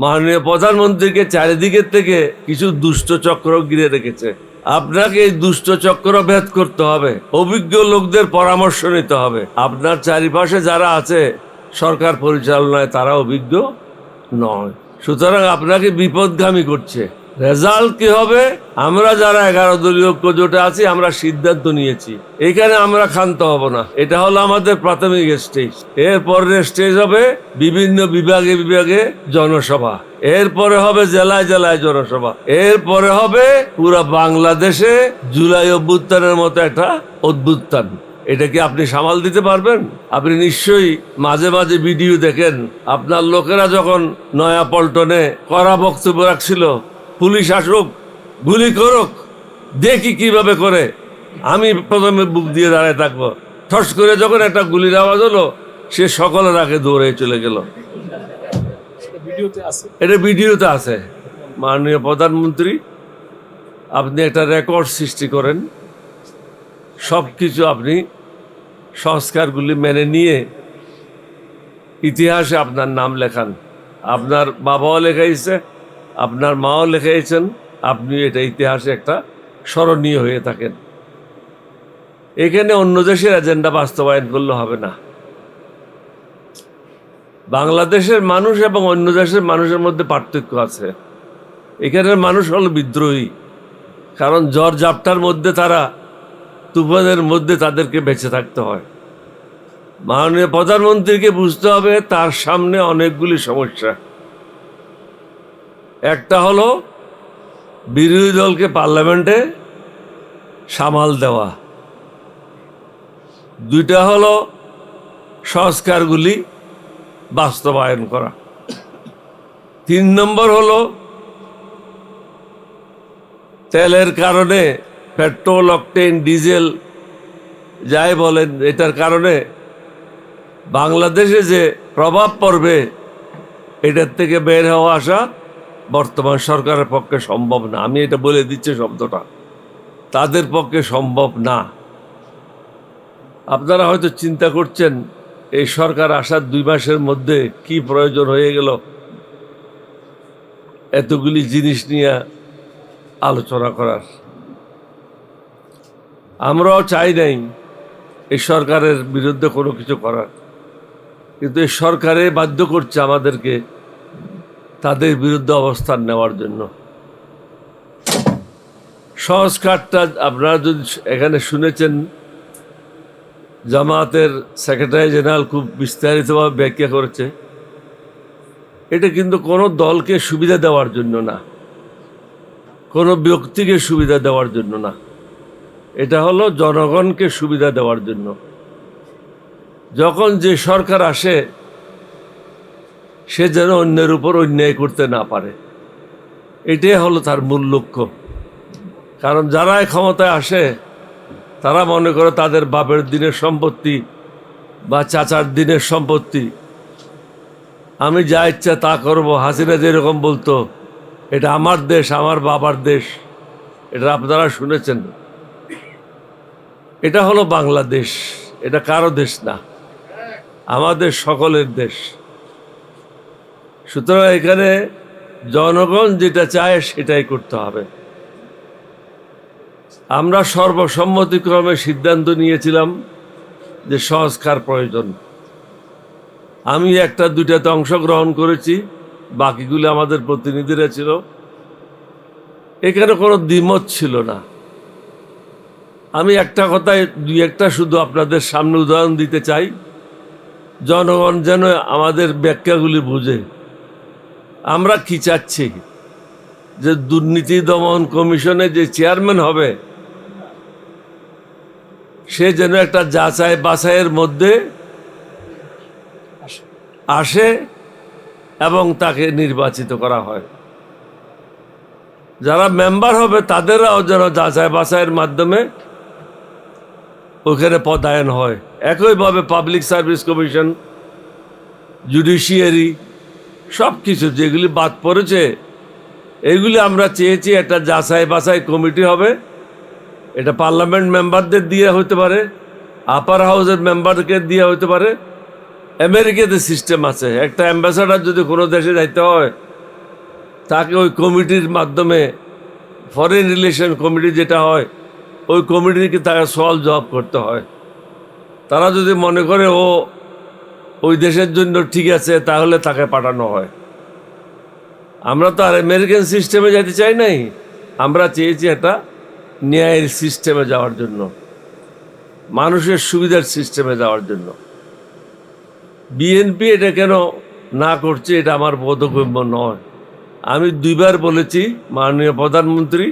মাননীয় প্রধানমন্ত্রীকে চারিদিকের থেকে কিছু দুষ্ট চক্র ঘিরে রেখেছে। আপনাকে এই দুষ্ট চক্র ভেদ করতে হবে, অভিজ্ঞ লোকদের পরামর্শ নিতে হবে। আপনার চারিপাশে যারা আছে সরকার পরিচালনায় তারা অভিজ্ঞ নয়, সুতরাং আপনাকে বিপদগামী করছে। রেজাল্ট কি হবে? আমরা যারা 11 দলীয় ঐক্য জোটে আছি আমরা সিদ্ধান্ত নিয়েছি, এখানে আমরা ক্ষান্ত হব না। এটা হলো আমাদের প্রাথমিক স্টেজ। এরপরের স্টেজ হবে বিভিন্ন বিভাগে বিভাগে জনসভা, এরপরে হবে জেলায় জেলায় জনসভা, এরপরে হবে পুরা বাংলাদেশে জুলাই অভ্যুত্থানের মতো একটা অভ্যুত্থান। এটা কি আপনি সামাল দিতে পারবেন? আপনি নিশ্চয়ই মাঝে মাঝে ভিডিও দেখেন, আপনার লোকেরা যখন নয়া পল্টনে কড়া বক্তব্য রাখছিল, পুলিশ আসুক গুলি করুক দেখি কিভাবে করে, আমি প্রথমে বুক দিয়ে দাঁড়ায় থাকবো। ঠস করে যখন একটা গুলির আওয়াজ হলো, সে সকলের আগে দৌড়ে চলে গেল। এটা ভিডিওতে আছে। মাননীয় প্রধানমন্ত্রী, আপনি একটা রেকর্ড সৃষ্টি করেন, সব কিছু আপনি সংস্কারগুলি মেনে নিয়ে ইতিহাসে আপনার নাম লেখান। আপনার বাবাও লেখাইছে, আপনার মাও লেখাইছেন, আপনি এটা ইতিহাসে একটা স্মরণীয় হয়ে থাকেন। এখানে অন্য দেশের এজেন্ডা বাস্তবায়ন করলে হবে না। বাংলাদেশের মানুষ এবং অন্য দেশের মানুষের মধ্যে পার্থক্য আছে। এখানের মানুষ হলো বিদ্রোহী, কারণ ঝড় ঝাপটার মধ্যে তারা, তুফানের মধ্যে তাদেরকে বেঁচে থাকতে হয়। মাননীয় প্রধানমন্ত্রীকে বুঝতে হবে তার সামনে অনেকগুলি সমস্যা। একটা হলো বিরোধী দলকে পার্লামেন্টে সামাল দেওয়া, দুইটা হলো সংস্কারগুলি বাস্তবায়ন করা, 3 নম্বর হলো তেলের কারণে, পেট্রোল, অকটেন, ডিজেল যাই বলেন, এটার কারণে বাংলাদেশে যে প্রভাব পড়বে এটার থেকে বের হওয়া আসা বর্তমান সরকারের পক্ষে সম্ভব না। আমি এটা বলে দিচ্ছি, শব্দটা তাদের পক্ষে সম্ভব না। আপনারা হয়তো চিন্তা করছেন এই সরকার আসার 2 মাসের মধ্যে কি প্রয়োজন হয়ে গেল এতগুলি জিনিস নিয়ে আলোচনা করার। আমরাও চাই নাই এই সরকারের বিরুদ্ধে কোনো কিছু করার, কিন্তু এই সরকারে বাধ্য করছে আমাদেরকে তাদের বিরুদ্ধে অবস্থান নেওয়ার জন্য। সংস্কারটা আপনারা যদি এখানে শুনেছেন, জামায়াতের সেক্রেটারি জেনারেল খুব বিস্তারিতভাবে ব্যাখ্যা করেছে। এটা কিন্তু কোনো দলকে সুবিধা দেওয়ার জন্য না, কোনো ব্যক্তিকে সুবিধা দেওয়ার জন্য না, এটা হলো জনগণকে সুবিধা দেওয়ার জন্য। যখন যে সরকার আসে সে যেন অন্যের উপর অন্যায় করতে না পারে, এটাই হলো তার মূল লক্ষ্য। কারণ যারা ক্ষমতায় আসে তারা মনে করে তাদের বাপের দিনের সম্পত্তি বা চাচার দিনের সম্পত্তি, আমি যা ইচ্ছা তা করব। হাসিনা যেরকম বলতো, এটা আমার দেশ, আমার বাবার দেশ, এটা আপনারা শুনেছেন। এটা হলো বাংলাদেশ, এটা কারো দেশ না, আমাদের সকলের দেশ। সুতরাং এখানে জনগণ যেটা চায় সেটাই করতে হবে। আমরা সর্বসম্মতিক্রমে সিদ্ধান্ত নিয়েছিলাম যে সংস্কার প্রয়োজন। আমি 1-2টাতে অংশগ্রহণ করেছি, বাকিগুলি আমাদের প্রতিনিধিরা ছিল। এখানে কোনো দ্বিমত ছিল না। আমি একটা কথায় 2-1টা শুধু আপনাদের সামনে উদাহরণ দিতে চাই, জনগণ যেন আমাদের ব্যাখ্যাগুলি বুঝে। আমরা কি চাচ্ছি, যে দুর্নীতি দমন কমিশনে যে চেয়ারম্যান হবে সে যেন একটা যাচাই বাছাইয়ের মধ্যে আসে এবং তাকে নির্বাচিত করা হয়। যারা মেম্বার হবে তাদেরও যেন যাচাই বাছাইয়ের মাধ্যমে ওখানে পদায়ন হয়। একইভাবে পাবলিক সার্ভিস কমিশন, জুডিশিয়ারি, সব কিছু যেগুলি বাদ পড়েছে এইগুলি আমরা চেয়েছি একটা যাচাই বাছাই কমিটি হবে। এটা পার্লামেন্ট মেম্বারদের দিয়ে হতে পারে, আপার হাউসের মেম্বারকে দিয়ে হতে পারে। আমেরিকাতে সিস্টেম আছে, একটা অ্যাম্বাসাডার যদি কোনো দেশে যাইতে হয় তাকে ওই কমিটির মাধ্যমে, ফরেন রিলেশন কমিটি যেটা হয়, ওই কমিটিকে তাকে সওয়াল জবাব করতে হয়। তারা যদি মনে করে ও ওই দেশের জন্য ঠিক আছে, তাহলে তাকে পাঠানো হয়। আমরা তো আর আমেরিকান সিস্টেমে যেতে চাই নাই, আমরা চেয়েছি একটা ন্যায়ের সিস্টেমে যাওয়ার জন্য, মানুষের সুবিধার সিস্টেমে যাওয়ার জন্য। বিএনপি এটা কেন না করছে, এটা আমার বোধগম্য নয়। আমি 2বার বলেছি, মাননীয় প্রধানমন্ত্রী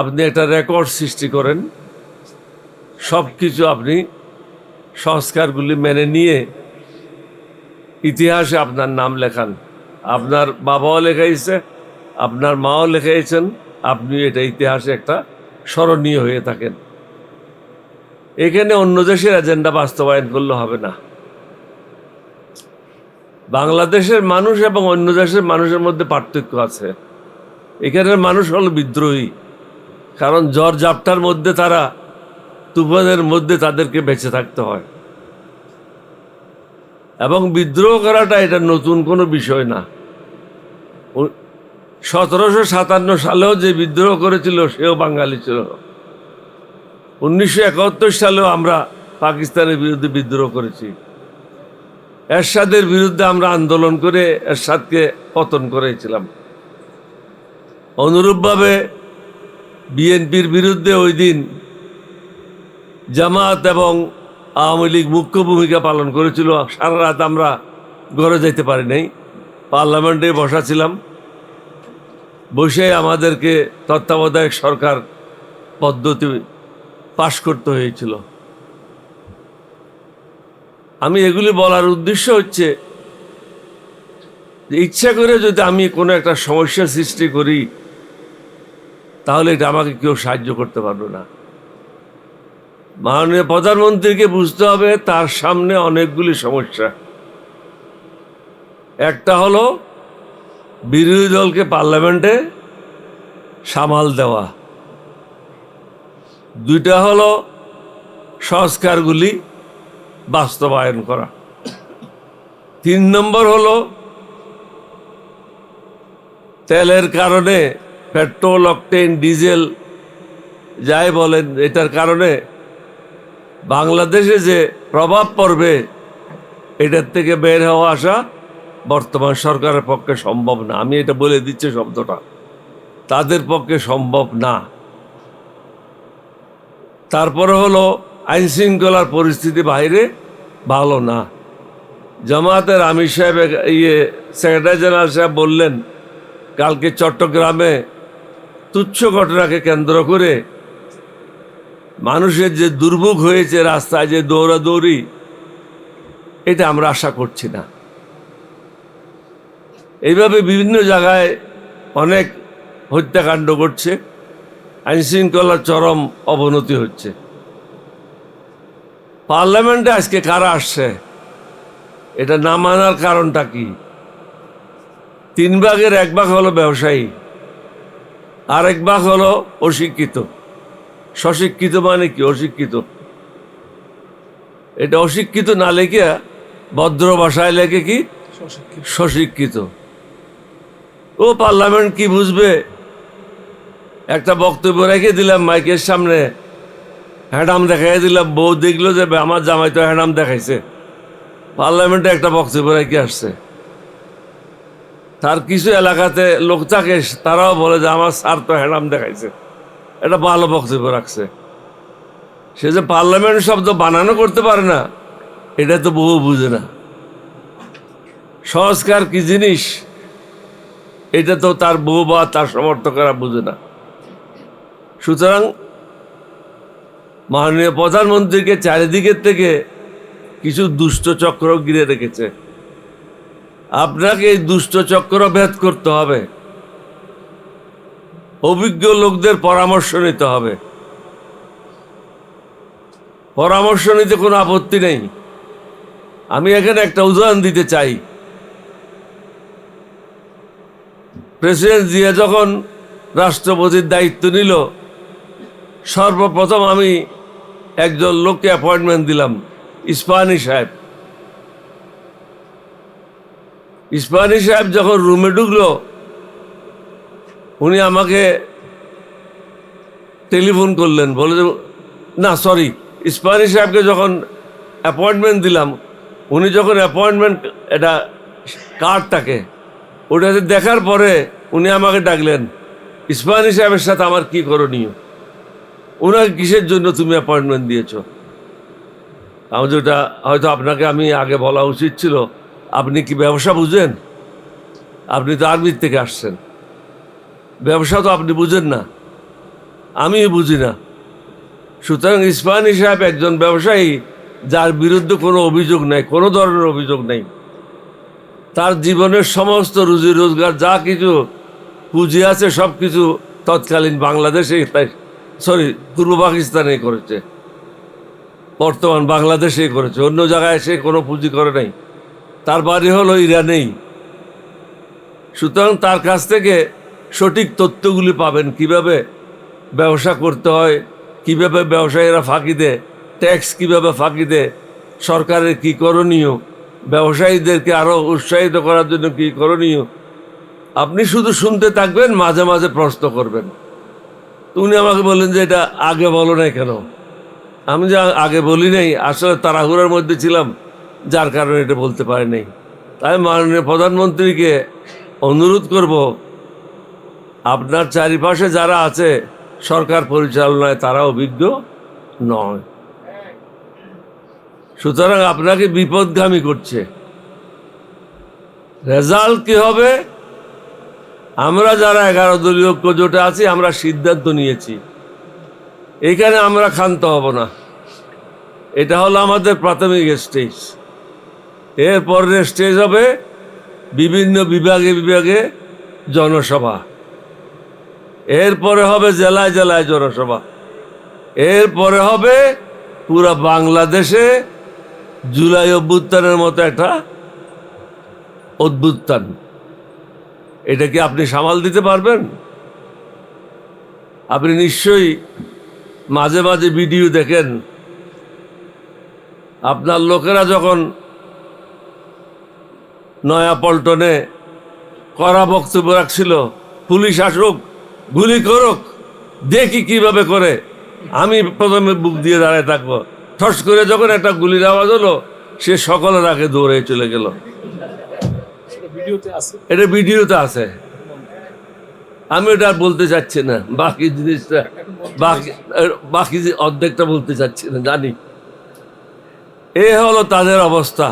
আপনি একটা রেকর্ড সৃষ্টি করেন, সব কিছু আপনি সংস্কারগুলি মেনে নিয়ে ইতিহাসে আপনার নাম লেখান। আপনার বাবাও লেখাইছে, আপনার মাও লেখাইছেন, আপনি এটা ইতিহাসে একটা স্মরণীয় হয়ে থাকেন। এখানে অন্য দেশের এজেন্ডা বাস্তবায়ন করলে হবে না। বাংলাদেশের মানুষ এবং অন্য দেশের মানুষের মধ্যে পার্থক্য আছে। এখানের মানুষ হলো বিদ্রোহী, কারণ ঝড় ঝাপটার মধ্যে, তারা তুফানের মধ্যে তাদেরকে বেঁচে থাকতে হয়। এবং বিদ্রোহ করাটা এটা নতুন কোনো বিষয় না। 1757 সালেও যে বিদ্রোহ করেছিল সেও বাঙালি ছিল। 1971 সালেও আমরা পাকিস্তানের বিরুদ্ধে বিদ্রোহ করেছি। এরশাদের বিরুদ্ধে আমরা আন্দোলন করে এরশাদকে পতন করেছিলাম। অনুরূপভাবে বিএনপির বিরুদ্ধে ওই দিন জামাত এবং আওয়ামী লীগ মুখ্য ভূমিকা পালন করেছিল। সারা রাত আমরা ঘরে যেতে পারি নাই, পার্লামেন্টে বসা ছিলাম। বসে আমাদেরকে তত্ত্বাবধায়ক সরকার পদ্ধতি পাশ করতে হয়েছিল। আমি এগুলি বলার উদ্দেশ্য হচ্ছে যে ইচ্ছা করে যদি আমি কোনো একটা সমস্যা সৃষ্টি করি, তাহলে এটা আমাকে কেউ সাহায্য করতে পারবে না। মাননীয় প্রধানমন্ত্রীকে বুঝতে হবে তার সামনে অনেকগুলি সমস্যা। একটা হলো বিরোধী দলকে পার্লামেন্টে সামাল দেওয়া, 2টা হলো সংস্কারগুলি বাস্তবায়ন করা, 3 নম্বর হলো তেলের কারণে, পেট্রোল, অকটেন, ডিজেল যাই বলেন, এটার কারণে বাংলাদেশে যে প্রভাব পড়বে, এটার থেকে বের হওয়া আসা বর্তমান সরকারের পক্ষে সম্ভব না। আমি এটা বলে দিচ্ছি, শব্দটা তাদের পক্ষে সম্ভব না। তারপরে হলো আইন শৃঙ্খলার পরিস্থিতি বাইরে ভালো না। জামায়াতের আমির সাহেব, সেক্রেটারি জেনারেল সাহেব বললেন, কালকে চট্টগ্রামে তুচ্ছ ঘটনাকে কেন্দ্র করে মানুষের যে দুর্ভোগ হয়েছে, রাস্তায় যে দৌড়াদৌড়ি, এটা আমরা আশা করছি না। এইভাবে বিভিন্ন জায়গায় অনেক হত্যাকাণ্ড ঘটছে, আইনশৃঙ্খলার চরম অবনতি হচ্ছে। পার্লামেন্টে আজকে কারা আসছে, এটা না মানার কারণটা কি? 3 ভাগের 1 ভাগ হলো ব্যবসায়ী, আর 1 ভাগ হলো অশিক্ষিত। সশিক্ষিত মানে কি? অশিক্ষিত। এটা অশিক্ষিত না লেখে ভদ্র ভাষায় লেখে কি সশিক্ষিত। ও পার্লামেন্ট কি বুঝবে? একটা বক্তব্য রেখে দিলাম মাইকের সামনে, হ্যাডাম দেখাই দিলাম, বউ দেখলো যে আমার জামাই তো হ্যাডাম দেখাইছে, পার্লামেন্টে একটা বক্তব্য রেখে আসছে। তার কিছু এলাকাতে লোক থাকে, তারাও বলে যে আমার স্যার তো হ্যাডাম দেখাইছে, এটা ভালো বক্তব্য রাখছে। সে যে পার্লামেন্ট শব্দ বানানো করতে পারে না, এটা তো বহু বুঝে না। সংস্কার কি জিনিস, এটা তো তার বউ বা তার সমর্থকেরা বুঝে না। সুতরাং মাননীয় প্রধানমন্ত্রীকে চারিদিকের থেকে কিছু দুষ্ট চক্র ঘিরে রেখেছে। আপনাকে এই দুষ্ট চক্র ভেদ করতে হবে, অভিজ্ঞ লোকদের পরামর্শ নিতে হবে। পরামর্শ নিতে কোনো আপত্তি নেই। আমি এখানে একটা উদাহরণ দিতে চাই। প্রেসিডেন্ট জিয়া যখন রাষ্ট্রপতির দায়িত্ব নিল, সর্বপ্রথম আমি একজন লোককে অ্যাপয়েন্টমেন্ট দিলাম, ইস্পাহানি সাহেব। ইস্পাহানি সাহেব যখন রুমে ঢুকলো, উনি আমাকে টেলিফোন করলেন, বলে না সরি, ইস্পাহানি সাহেবকে যখন অ্যাপয়েন্টমেন্ট দিলাম, উনি যখন অ্যাপয়েন্টমেন্ট এটা কার্ডটাকে ওটাতে দেখার পরে উনি আমাকে ডাকলেন, ইস্পাহানি সাহেবের সাথে আমার কি করণীয়, ওনাকে কিসের জন্য তুমি অ্যাপয়েন্টমেন্ট দিয়েছ? আমি যেটা হয়তো আপনাকে আমি আগে বলা উচিত ছিল, আপনি কি ব্যবসা বুঝেন? আপনি তো আর্মির থেকে আসছেন, ব্যবসা তো আপনি বুঝেন না, আমি বুঝি না। সুতরাং ইস্পাহানি সাহেব একজন ব্যবসায়ী যার বিরুদ্ধে কোনো অভিযোগ নেই, কোনো ধরনের অভিযোগ নেই। তার জীবনের সমস্ত রুজি রোজগার যা কিছু পুঁজি আছে সব কিছু তৎকালীন বাংলাদেশে, সরি পূর্ব পাকিস্তানে করেছে, বর্তমান বাংলাদেশেই করেছে, অন্য জায়গায় সে কোনো পুঁজি করে নাই। তার বাড়ি হলো ইরানেই। সুতরাং তার কাছ থেকে সঠিক তথ্যগুলি পাবেন, কিভাবে ব্যবসা করতে হয়, কিভাবে ব্যবসায়ীরা ফাঁকি দেয়, ট্যাক্স কিভাবে ফাঁকি দেয়, সরকারের কি করণীয়, ব্যবসায়ীদেরকে আরও উৎসাহিত করার জন্য কি করণীয়। আপনি শুধু শুনতে থাকবেন, মাঝে মাঝে প্রশ্ন করবেন। উনি আমাকে বললেন যে এটা আগে বলো নাই কেন? আমি যে আগে বলি নাই, আসলে তাড়াহুড়ার মধ্যে ছিলাম, যার কারণে এটা বলতে পারি নাই। তাই মাননীয় প্রধানমন্ত্রীকে অনুরোধ করব, আপনার চারিপাশে যারা আছে সরকার পরিচালনায় তারা অভিজ্ঞ নয়, সুতরাং আপনাকে বিপদগামী করছে। রেজাল্ট কি হবে? আমরা যারা 11 দলীয় ঐক্য জোটে আছি, আমরা সিদ্ধান্ত নিয়েছি এখানে আমরা ক্ষান্ত হব না। এটা হলো আমাদের প্রাথমিক স্টেজ। এরপরের স্টেজ হবে বিভিন্ন বিভাগে বিভাগে জনসভা, এরপরে হবে জেলায় জেলায় জনসভা, এরপরে হবে পুরা বাংলাদেশে জুলাই অভ্যুত্থানের মতো একটা অভ্যুত্থান। এটা কি আপনি সামাল দিতে পারবেন? আপনি নিশ্চয়ই মাঝে মাঝে ভিডিও দেখেন, আপনার লোকেরা যখন নয়াপল্টনে কড়া বক্তব্য রাখছিল, পুলিশ আসুক গুলি করুক দেখি কিভাবে করে, আমি প্রথমে বুক দিয়ে দাঁড়ায় থাকবো। ঠস করে যখন একটা গুলির আওয়াজ হলো, সে সকলের আগে দৌড়ে চলে গেল। এটা ভিডিওতে আছে, আমি ওটা আর বলতে চাচ্ছি না, বাকি জিনিসটা বাকি অর্ধেকটা বলতে চাচ্ছি না, জানি। এ হলো তাদের অবস্থা।